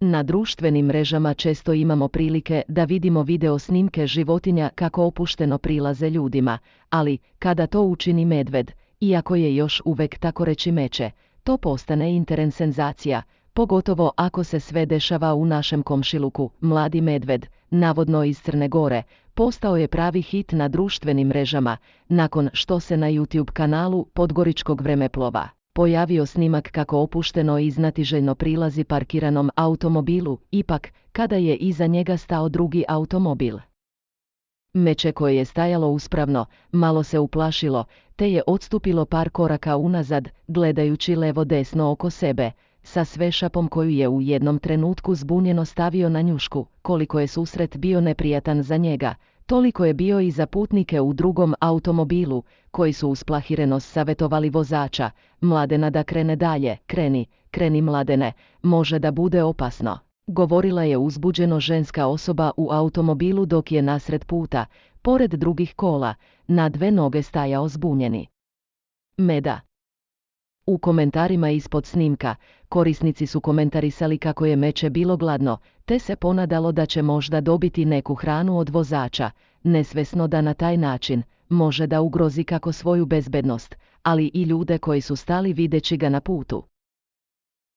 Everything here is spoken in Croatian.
Na društvenim mrežama često imamo prilike da vidimo video snimke životinja kako opušteno prilaze ljudima, ali kada to učini medved, iako je još uvek tako reći meče, to postane intern senzacija, pogotovo ako se sve dešava u našem komšiluku. Mladi medved, navodno iz Crne Gore, postao je pravi hit na društvenim mrežama, nakon što se na YouTube kanalu Podgoričkog vremeplova pojavio snimak kako opušteno i znatiželjno prilazi parkiranom automobilu, ipak, kada je iza njega stao drugi automobil. Meče koje je stajalo uspravno, malo se uplašilo, te je odstupilo par koraka unazad, gledajući levo-desno oko sebe, sa svešapom koju je u jednom trenutku zbunjeno stavio na njušku. Koliko je susret bio neprijatan za njega, toliko je bio i za putnike u drugom automobilu, koji su usplahireno savetovali vozača: Mladena da krene dalje, kreni Mladene, može da bude opasno, govorila je uzbuđeno ženska osoba u automobilu dok je nasred puta, pored drugih kola, na dve noge stajao zbunjeni Meda. U komentarima ispod snimka, korisnici su komentarisali kako je meče bilo gladno, te se ponadalo da će možda dobiti neku hranu od vozača, nesvesno da na taj način može da ugrozi kako svoju bezbednost, ali i ljude koji su stali videći ga na putu.